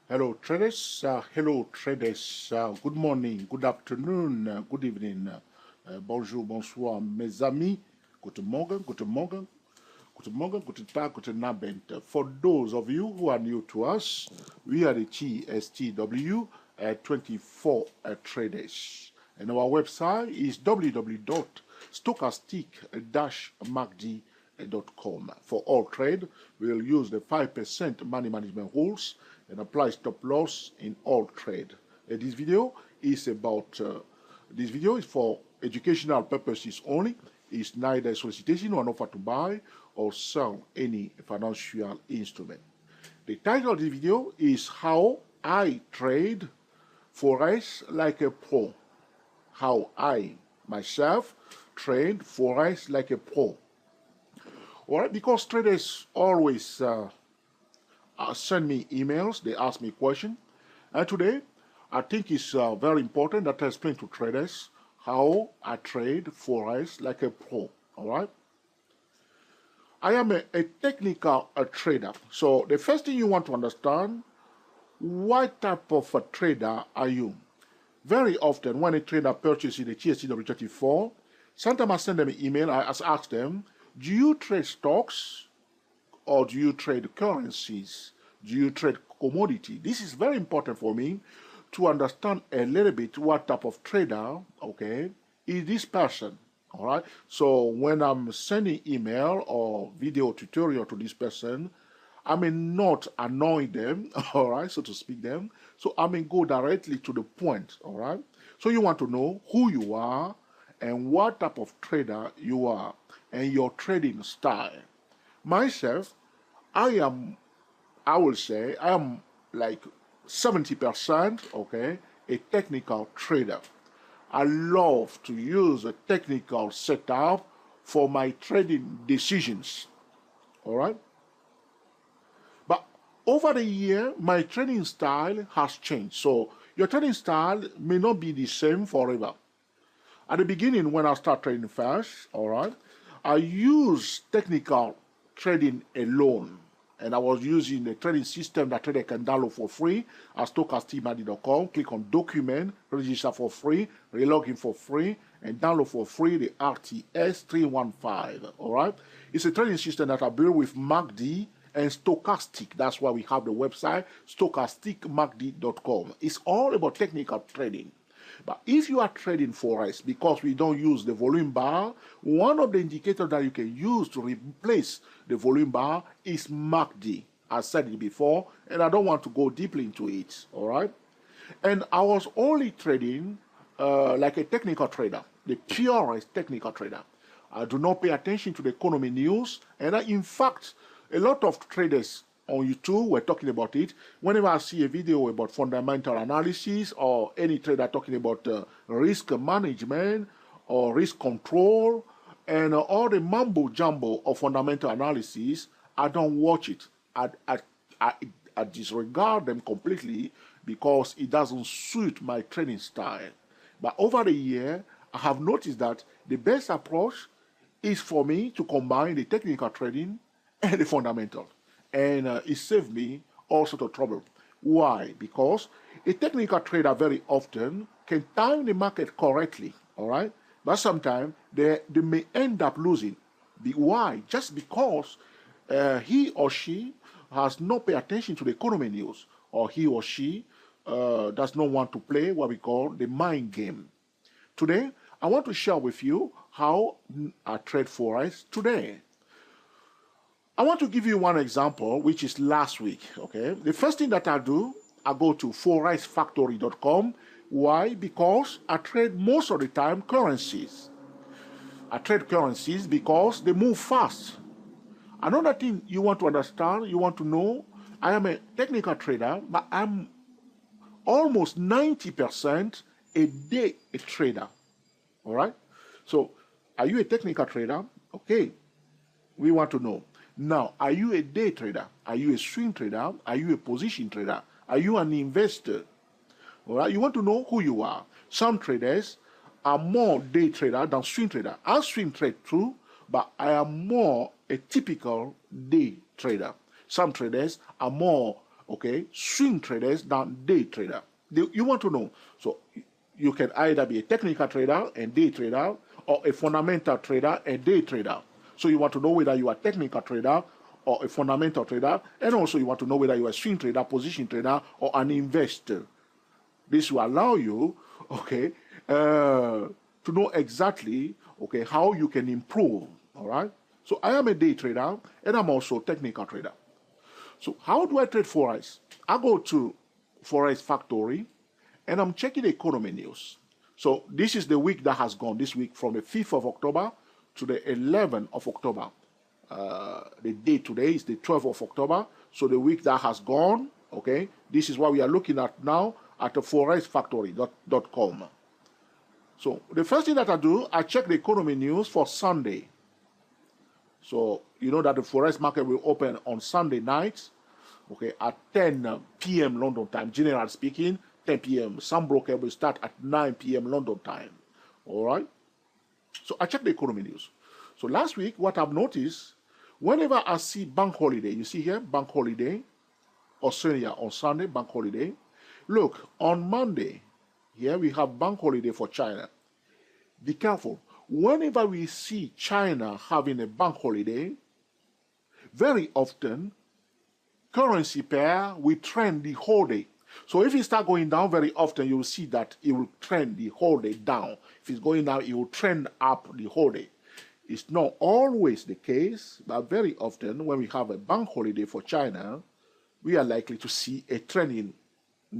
Hello traders, good morning, good afternoon, good evening, bonjour, bonsoir mes amis, guten Morgen, guten Morgen, guten Morgen, guten Tag, guten Abend. For those of you who are new to us, we are the TSTW 24 traders, and our website is www.stochastic-macd.com. For all trade, we'll use the 5% money management rules and apply stop loss in all trade. This video is for educational purposes only. It's neither solicitation or an offer to buy or sell any financial instrument. The title of the video is How I Trade Forex Like a Pro. How I myself trade Forex like a pro. Alright, because traders always send me emails, they ask me questions, and today I think it's very important that I explain to traders how I trade Forex like a pro. Alright, I am a technical trader, so the first thing you want to understand, what type of a trader are you? Very often when a trader purchases the TSTW34, sometimes I send them an email, I ask them, do you trade stocks or do you trade currencies? Do you trade commodity? This is very important for me to understand a little bit what type of trader, okay, is this person. All right. So when I'm sending email or video tutorial to this person, I may not annoy them, all right, so to speak them. So I may go directly to the point, all right. So you want to know who you are and what type of trader you are and your trading style. Myself, I will say, I am like 70%, okay, a technical trader. I love to use a technical setup for my trading decisions, all right? But over the year, my trading style has changed. So your trading style may not be the same forever. At the beginning, when I start trading first, all right, I use technical trading alone. And I was using the trading system that trader can download for free at stochastic-macd.com. Click on document, register for free, relog in for free, and download for free the RTS 315. All right, it's a trading system that I built with MACD and stochastic. That's why we have the website stochastic-macd.com. It's all about technical trading. But if you are trading Forex, because we don't use the volume bar, one of the indicators that you can use to replace the volume bar is MACD. I said it before, and I don't want to go deeply into it, all right? And I was only trading like a technical trader, the purest technical trader. I do not pay attention to the economy news, and in fact, a lot of traders on YouTube were talking about it. Whenever I see a video about fundamental analysis or any trader talking about risk management or risk control and all the mumbo jumbo of fundamental analysis, I don't watch it. I disregard them completely because it doesn't suit my trading style. But over the year, I have noticed that the best approach is for me to combine the technical trading and the fundamental. And it saved me all sorts of trouble. Why? Because a technical trader very often can time the market correctly, all right? But sometimes they may end up losing. Why? Just because he or she has not paid attention to the economy news, or he or she does not want to play what we call the mind game. Today, I want to share with you how I trade Forex today. I want to give you one example, which is last week, okay? The first thing that I do, I go to forexfactory.com. Why? Because I trade most of the time currencies. I trade currencies because they move fast. Another thing you want to understand, you want to know, I am a technical trader, but I'm almost 90% a day a trader, all right? So, are you a technical trader? Okay, we want to know. Now, are you a day trader? Are you a swing trader? Are you a position trader? Are you an investor? All right, you want to know who you are. Some traders are more day trader than swing trader. I swing trade too, but I am more a typical day trader. Some traders are more okay, swing traders than day trader. You want to know. So you can either be a technical trader and day trader, or a fundamental trader and day trader. So you want to know whether you are a technical trader or a fundamental trader, and also you want to know whether you are a swing trader, position trader, or an investor. This will allow you, okay, to know exactly, okay, how you can improve, all right? So I am a day trader, and I'm also a technical trader. So how do I trade Forex? I go to Forex Factory, and I'm checking the economy news. So this is the week that has gone, this week from the 5th of October to the 11th of October. The date today is the 12th of October. So the week that has gone, okay, this is what we are looking at now at the forexfactory.com. So the first thing that I do, I check the economy news for Sunday. So you know that the Forex market will open on Sunday night, okay, at 10 p.m. London time, generally speaking, 10 p.m. Some broker will start at 9 p.m. London time, all right? So I check the economy news. So last week, what I've noticed, whenever I see bank holiday, you see here, bank holiday, Australia on Sunday, bank holiday. Look, on Monday, here we have bank holiday for China. Be careful. Whenever we see China having a bank holiday, very often, currency pair will trend the whole day. So if it start going down very often, you will see that it will trend the whole day down. If it's going down, it will trend up the whole day. It's not always the case, but very often when we have a bank holiday for China, we are likely to see a trending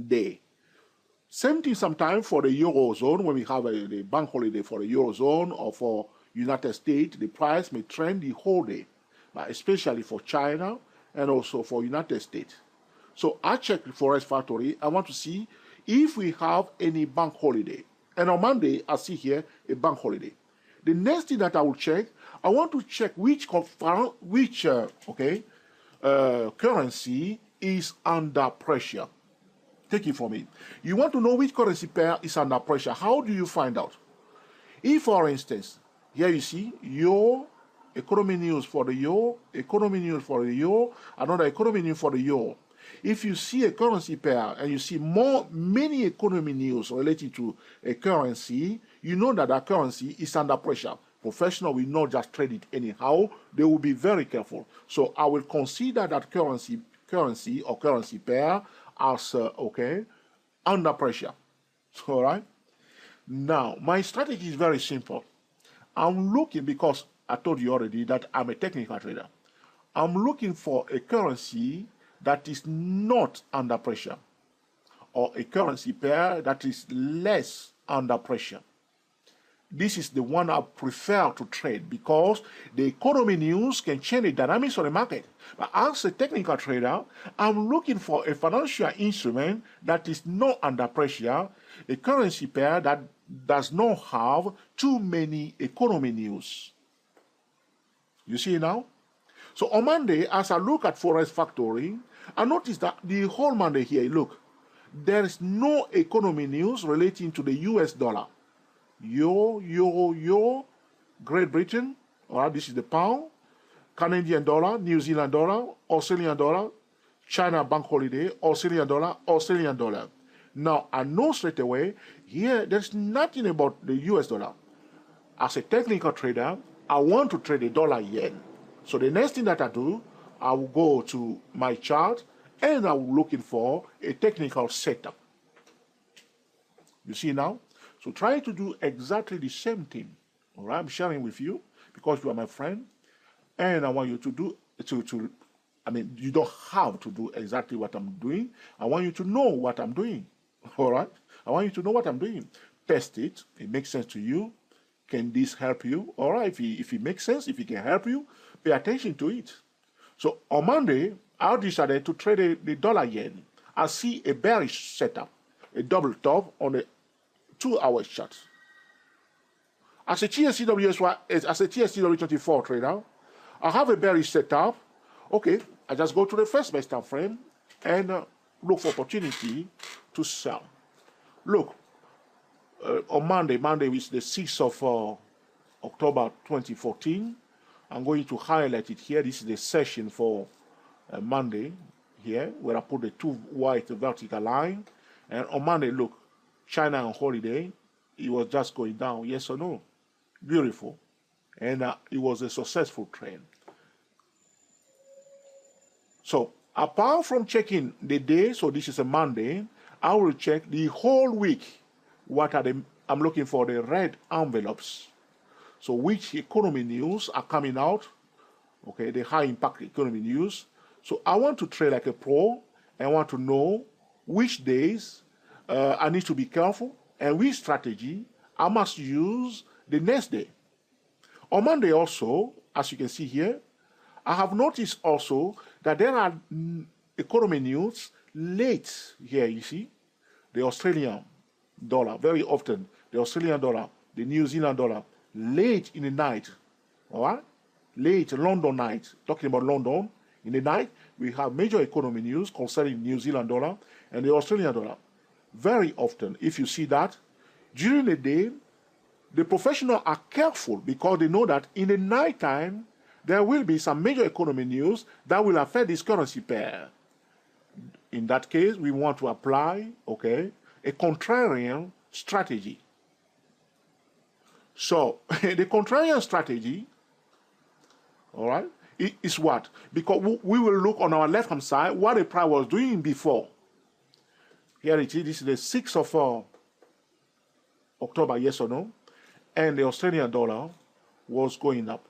day. Same thing sometimes for the Eurozone, when we have a bank holiday for the Eurozone or for United States, the price may trend the whole day, but especially for China and also for United States. So I check the Forex Factory. I want to see if we have any bank holiday. And on Monday, I see here a bank holiday. The next thing that I will check, I want to check which currency is under pressure. Take it from me. You want to know which currency pair is under pressure. How do you find out? If, for instance, here you see euro, economy news for the euro, economy news for the euro, another economy news for the euro. If you see a currency pair and you see many economy news related to a currency, you know that that currency is under pressure. Professional will not just trade it anyhow. They will be very careful. So I will consider that currency or currency pair as under pressure. All right. Now my strategy is very simple. I'm looking, because I told you already that I'm a technical trader. I'm looking for a currency that is not under pressure, or a currency pair that is less under pressure. This is the one I prefer to trade, because the economy news can change the dynamics of the market. But as a technical trader, I'm looking for a financial instrument that is not under pressure, a currency pair that does not have too many economy news. You see now? So on Monday, as I look at Forex Factory, I notice that the whole Monday here, look, there is no economy news relating to the US dollar. Euro, Great Britain, all right, this is the pound, Canadian dollar, New Zealand dollar, Australian dollar, China bank holiday, Australian dollar. Now, I know straight away, here, there's nothing about the US dollar. As a technical trader, I want to trade the dollar yen. So the next thing that I do, I will go to my chart and I will looking for a technical setup. You see now? So try to do exactly the same thing. All right, I'm sharing with you because you are my friend, and I want you to do you don't have to do exactly what I'm doing. I want you to know what I'm doing. All right, I want you to know what I'm doing. Test it. It makes sense to you. Can this help you? All right, if it makes sense, if it can help you, pay attention to it. So on Monday, I decided to trade the dollar yen. I see a bearish setup, a double top on the 2-hour chart. As a TSCW24 trader, I have a bearish setup. Okay, I just go to the first best time frame and look for opportunity to sell. Look, on Monday is the 6th of October 2014. I'm going to highlight it here. This is the session for Monday. here, where I put the two white vertical line. And on Monday, look, China on holiday, it was just going down, yes or no? Beautiful. And it was a successful trend. So apart from checking the day, so this is a Monday, I will check the whole week. What are I'm looking for the red envelopes. So which economy news are coming out? Okay, the high impact economy news. So I want to trade like a pro. I want to know which days I need to be careful and which strategy I must use the next day. On Monday also, as you can see here, I have noticed also that there are economy news late here, you see. The Australian dollar, very often, the Australian dollar, the New Zealand dollar, late in the night, all right? Late London night, talking about London, in the night, we have major economy news concerning New Zealand dollar and the Australian dollar. Very often, if you see that, during the day, the professionals are careful because they know that in the night time, there will be some major economy news that will affect this currency pair. In that case, we want to apply, okay, a contrarian strategy. So, the contrarian strategy, all right, is what? Because we will look on our left-hand side what the price was doing before. Here it is, this is the 6th of October, yes or no? And the Australian dollar was going up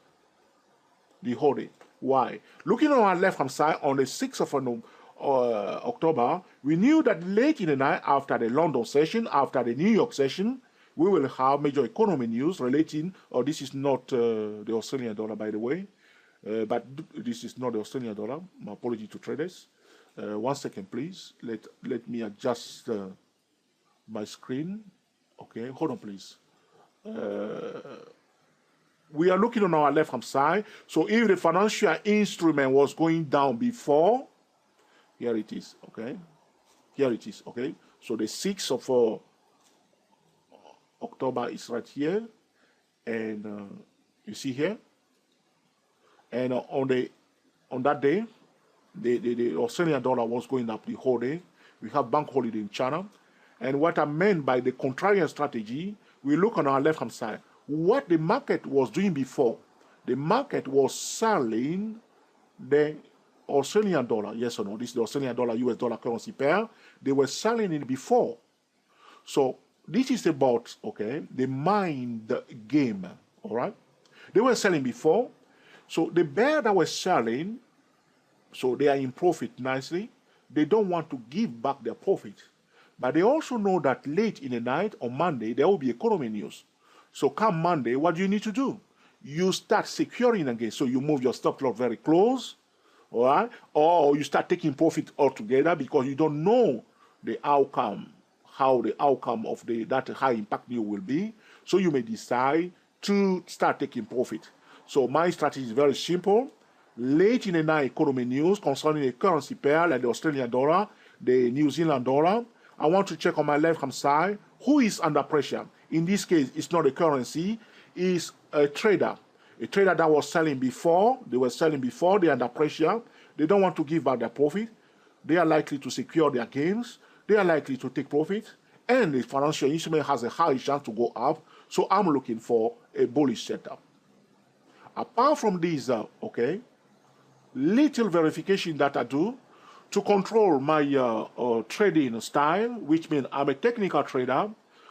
the whole day. Why? Looking on our left-hand side on the 6th of October, we knew that late in the night after the London session, after the New York session, we will have major economy news relating, this is not the Australian dollar, by the way, but this is not the Australian dollar. My apology to traders. 1 second, please. Let me adjust my screen. Okay, hold on, please. We are looking on our left-hand side. So if the financial instrument was going down before, here it is, okay? Here it is, okay? So the 6th of October is right here. And you see here. And on that day, the Australian dollar was going up the whole day. We have bank holiday in China. And what I meant by the contrarian strategy, we look on our left-hand side. What the market was doing before, the market was selling the Australian dollar, yes or no? This is the Australian dollar, US dollar currency pair. They were selling it before. So this is about, okay, the mind game, all right? They were selling before. So the bear that was selling, so they are in profit nicely. They don't want to give back their profit. But they also know that late in the night on Monday, there will be economy news. So come Monday, what do you need to do? You start securing again. So you move your stop loss very close, all right? Or you start taking profit altogether because you don't know the outcome, how the outcome of that high impact news will be. So you may decide to start taking profit. So my strategy is very simple. Late in the night economy news concerning a currency pair like the Australian dollar, the New Zealand dollar, I want to check on my left-hand side who is under pressure. In this case, it's not a currency, it's a trader. A trader that was selling before, they were selling before, they're under pressure. They don't want to give back their profit. They are likely to secure their gains. They are likely to take profit. And the financial instrument has a high chance to go up. So I'm looking for a bullish setup. Apart from these, okay, little verification that I do to control my trading style, which means I'm a technical trader.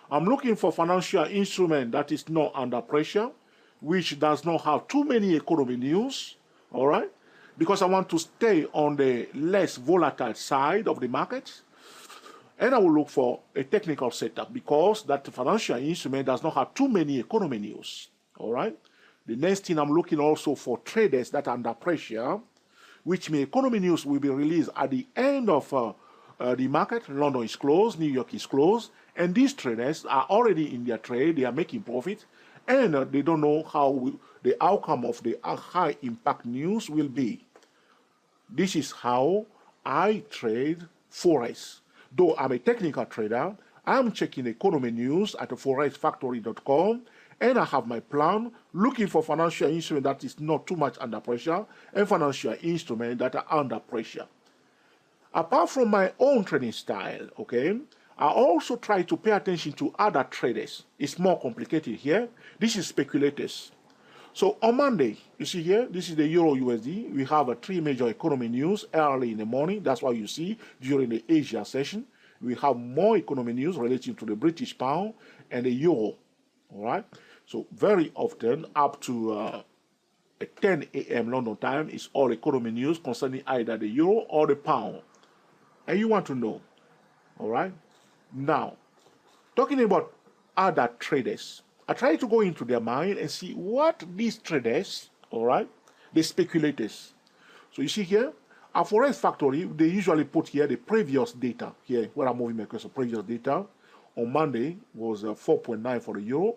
I'm looking for financial instrument that is not under pressure, which does not have too many economy news, all right? Because I want to stay on the less volatile side of the market. And I will look for a technical setup because that financial instrument does not have too many economy news, all right? The next thing I'm looking also for traders that are under pressure, which means economy news will be released at the end of the market. London is closed, New York is closed, and these traders are already in their trade, they are making profit, and they don't know how the outcome of the high impact news will be. This is how I trade Forex. Though I'm a technical trader, I'm checking economy news at forexfactory.com, and I have my plan looking for financial instrument that is not too much under pressure and financial instrument that are under pressure. Apart from my own trading style, okay, I also try to pay attention to other traders. It's more complicated here. This is speculators. So on Monday, you see here, this is the Euro USD. We have three major economy news early in the morning. That's why you see during the Asia session, we have more economy news relating to the British pound and the Euro. All right. So very often up to 10 a.m. London time is all economy news concerning either the Euro or the pound. And you want to know. All right. Now, talking about other traders, I try to go into their mind and see what these traders, all right, the speculators. So you see here, a Forex factory, they usually put here the previous data, here where I'm moving my cursor, previous data. On Monday was 4.9 for the Euro.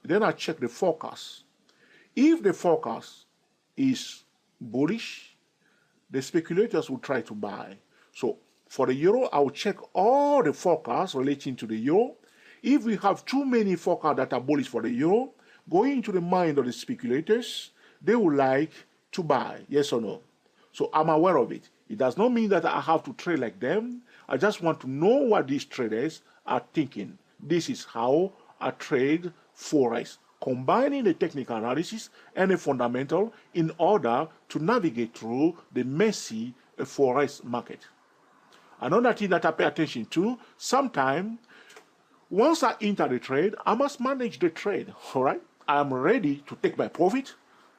Then I check the forecast. If the forecast is bullish, the speculators will try to buy. So for the Euro, I will check all the forecasts relating to the Euro. If we have too many forecasts that are bullish for the Euro, going into the mind of the speculators, they would like to buy, yes or no. So I'm aware of it. It does not mean that I have to trade like them. I just want to know what these traders are thinking. This is how I trade Forex, combining the technical analysis and the fundamental in order to navigate through the messy Forex market. Another thing that I pay attention to, sometimes, once I enter the trade, I must manage the trade, all right? I'm ready to take my profit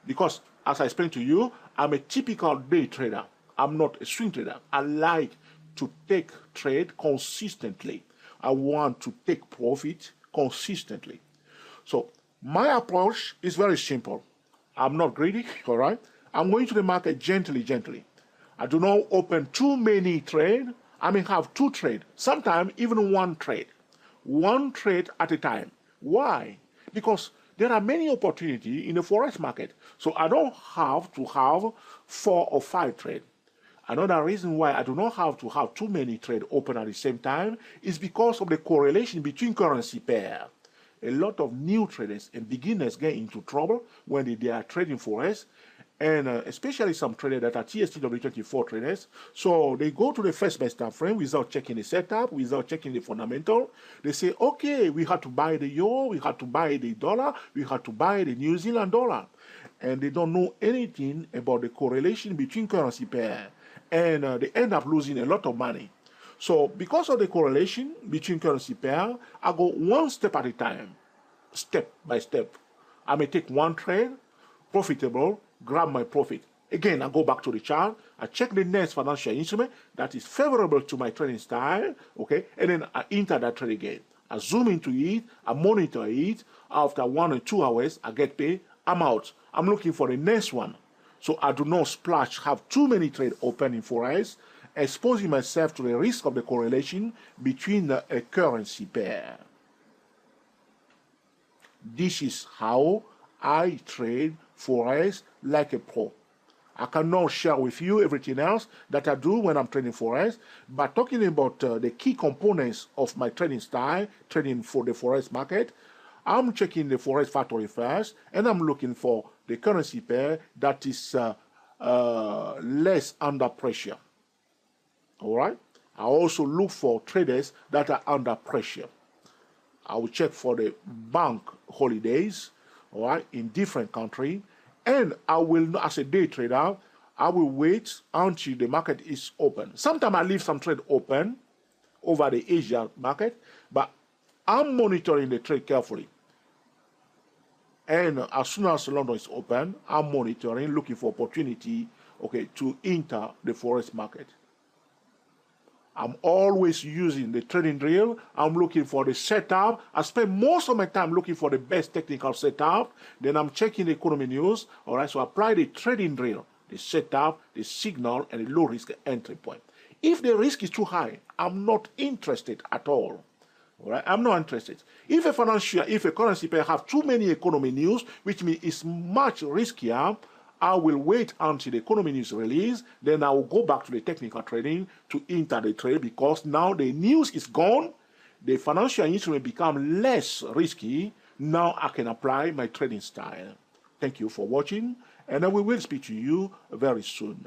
because, as I explained to you, I'm a typical day trader. I'm not a swing trader. I like to take trade consistently. I want to take profit consistently. So my approach is very simple. I'm not greedy, all right? I'm going to the market gently. I do not open too many trades. I may have two trades, sometimes even one trade at a time. Why? Because there are many opportunities in the Forex market, so I don't have to have 4 or 5 trades. Another reason why I do not have to have too many trades open at the same time is because of the correlation between currency pair. A lot of new traders and beginners get into trouble when they are trading Forex, and especially some traders that are TSTW24 traders. So they go to the first best time frame without checking the setup, without checking the fundamental. They say, okay, we had to buy the euro, we had to buy the dollar, we had to buy the New Zealand dollar. And they don't know anything about the correlation between currency pair. And they end up losing a lot of money. So because of the correlation between currency pair, I go one step at a time, step by step. I may take one trade, profitable, grab my profit. Again, I go back to the chart, I check the next financial instrument that is favorable to my trading style, okay, and then I enter that trade again. I zoom into it, I monitor it. After 1 or 2 hours, I get paid, I'm out. I'm looking for the next one. So I do not splash, have too many trades open in Forex, exposing myself to the risk of the correlation between a currency pair. This is how I trade Forex like a pro. I cannot share with you everything else that I do when I'm trading Forex, but talking about the key components of my trading style, trading for the Forex market, I'm checking the Forex factory first, and I'm looking for the currency pair that is less under pressure. All right? I also look for traders that are under pressure. I will check for the bank holidays, all right, in different countries, and I will, as a day trader, I will wait until the market is open. Sometimes I leave some trade open over the Asia market, but I'm monitoring the trade carefully. And as soon as London is open, I'm monitoring, looking for opportunity, okay, to enter the Forex market. I'm always using the trading drill. I'm looking for the setup. I spend most of my time looking for the best technical setup. Then I'm checking the economy news. All right, so apply the trading drill, the setup, the signal, and the low risk entry point. If the risk is too high, I'm not interested at all. All right, I'm not interested. If a currency pair have too many economy news, which means it's much riskier, I will wait until the economy news release, then I will go back to the technical trading to enter the trade, because now the news is gone, the financial instrument become less risky. Now I can apply my trading style. Thank you for watching, and we will speak to you very soon.